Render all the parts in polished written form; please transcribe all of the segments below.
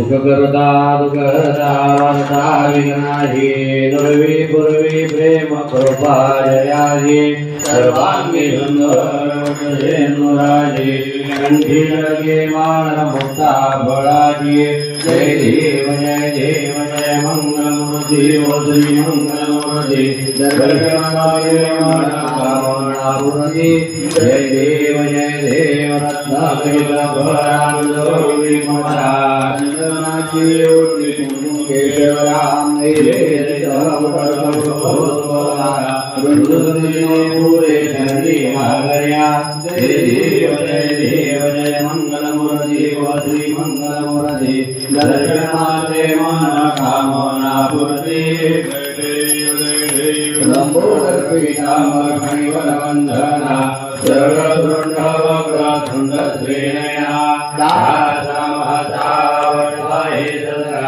सुखकर्ता दुःखहर्ता वार्ता विघ्नाहि नुरवी पूर्वी प्रेम कृपा जयाहि सर्वांगी सुंदरराजे कंठी लगे मान मुक्ता बळाजी जय देव जय मंगलमूर्ति श्री मंगलमूर्ति दर्शनाय कामनापूर्ति जय देव रत्नाकैलाभरामलोरी महाराजनाची ओटी केशवराम पूरे शरणी आगर्या जय देव जय मंगलमूर्ति श्री मंगलमूर्ति दर्शनाय मन कामना पूर्ति लंबोदर पीतांबर फणिवरवंदना सर्वसुरंडवक्रतुंड श्रीनयना दासामहतावटवाहे सदा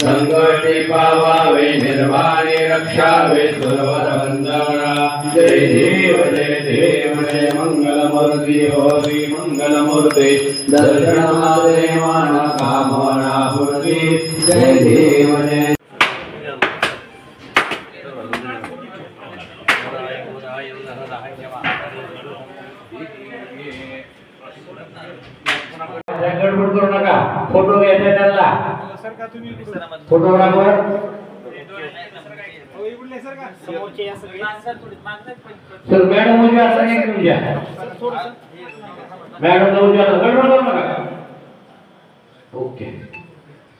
संकटे पावावे निर्वाणे रक्षावे सुरवरवंदना जय देव जय मंगलमूर्ति श्री मंगलमूर्ति दर्शनाय मन कामना पूर्ति जय देव जय गडबड करू नका फोटो घ्यायचा त्याला फोटोग्राफर सर मॅडम उद्या असं नाही तुमच्या मॅडम उद्या गडबड करू नका ओके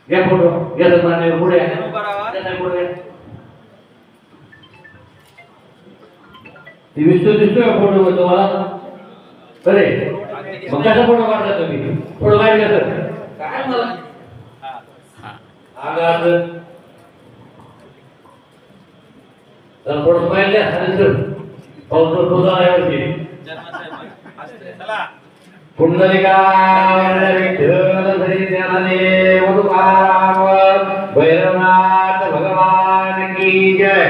घ्या फोटो घ्या सर मान्य पुढे दिसतोय फोटो तुम्हाला अरे मग कसा फोटो काढता तुम्ही फोटो काढला सर काय मला आगात तर फोटो पाहिले सर फोटो तुझा आहे चला पुंडलिका विठ्ठल श्री ज्ञाने मधुकाराम भैरवनाथ भगवान की जय।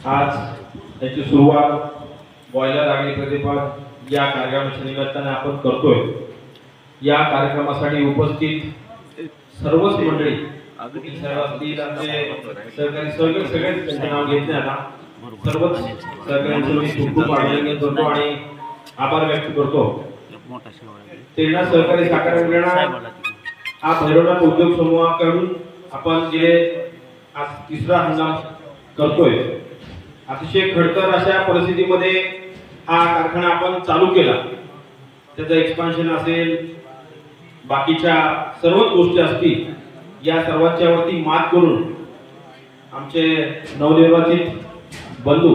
आज त्याची सुरुवात बॉयलर अग्नी प्रतिपाद या कार्यक्रमाच्या निमित्ताने आपण करतोय। या कार्यक्रमासाठी उपस्थित सर्वच मंडळी सहकारी सगळेच त्यांचे नाव घेतले आता सर्वच सगळ्यांचे मी खूप अभिनंदन करतो आणि आभार व्यक्त करतो। तेरणा सहकारी साखर कारखाना हा भैरवनाथ उद्योग समूहाकडून आपण गेले आज तिसरा हंगाम करतोय। अतिशय खडतर अशा परिस्थितीमध्ये हा कारखाना आपण चालू केला। त्याचं एक्सपान्शन असेल बाकीच्या सर्वच गोष्टी असतील या सर्वांच्या वरती मात करून आमचे नवनिर्वाचित बंधू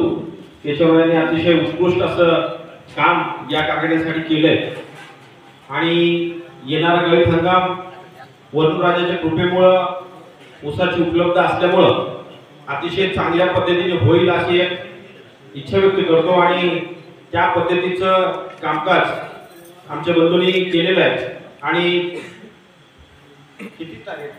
केशवरावांनी अतिशय उत्कृष्ट असं काम या कारखान्यासाठी केलंय आणि येणारा गळीत हंगाम वरुणराजाच्या कृपेमुळे ऊसाची उपलब्ध असल्यामुळे अतिशय चांगल्या पद्धतीने होईल अशी एक इच्छा व्यक्त करतो आणि त्या पद्धतीचं कामकाज आमच्या बंधूंनी केलेलं आहे। आणि किती तारीख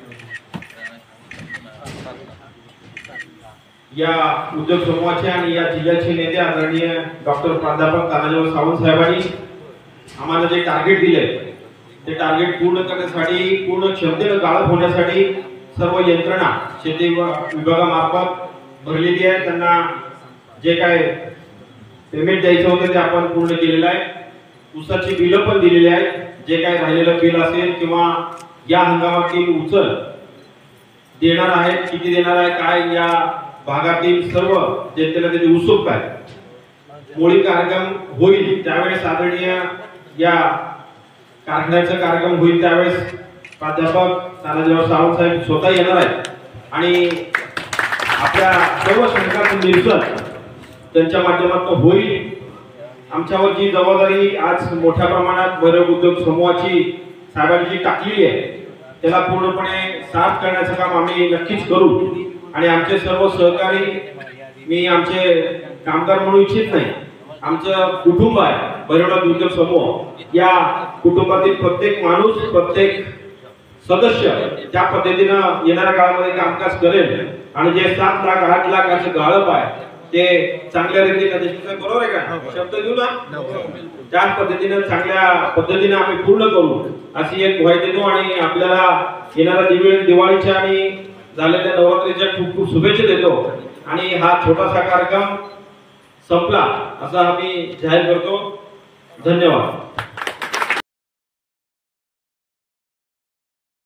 या उद्योग समूहाचे आणि या जिल्ह्याचे नेते आदरणीय डॉक्टर प्राध्यापक तानाजीराव सावंत साहेबांनी आम्हाला जे टार्गेट दिले ते टार्गेट पूर्ण करण्यासाठी पूर्ण क्षमतेने गाळप होण्यासाठी सर्व यंत्रणा शेती विभागामार्फत भरलेली आहे। त्यांना जे काय पेमेंट द्यायचं होतं ते आपण पूर्ण केलेलं आहे। ऊसाची बिलं पण दिलेली आहेत। जे काय राहिलेलं बिल असेल किंवा या हंगामातील उचल देणार आहे किती देणार आहे काय या भागातील सर्व जनतेला त्याची उत्सुकता आहे। मोळी कार्यक्रम होईल त्यावेळेस आदरणीय या कारखान्याचा कार्यक्रम होईल त्यावेळेस प्राध्यापक तानाजीराव सावंत साहेब स्वतः येणार आहेत आणि आपल्या सर्व शंकांचं निरसन त्यांच्या माध्यमातून होईल। आमच्यावर जी जबाबदारी आज मोठ्या प्रमाणात भैरव उद्योग समूहाची साहेबांची टाकलेली आहे त्याला पूर्णपणे साफ करण्याचं काम आम्ही नक्कीच करू आणि आमचे सर्व सहकारी मी आमचे कामगार म्हणू इच्छित नाही आमचं कुटुंब आहे भैरवनाथ उद्योग समूह या कुटुंबातील प्रत्येक माणूस प्रत्येक सदस्य त्या पद्धतीने येणाऱ्या काळामध्ये कामकाज करेल आणि जे 7 लाख 8 लाखाचे गाळप आहे ते चांगल्या रीतीने देशमुख साहेब बरोबर आहे का शब्द देऊ ना त्याच पद्धतीने चांगल्या पद्धतीने आम्ही पूर्ण करू अशी एक ग्वाही देतो आणि आपल्याला येणाऱ्या दिवाळीच्या आणि झालेल्या नवरात्रीच्या खूप खूप शुभेच्छा देतो आणि हा छोटासा कार्यक्रम संपला असं आम्ही जाहीर करतो. धन्यवाद.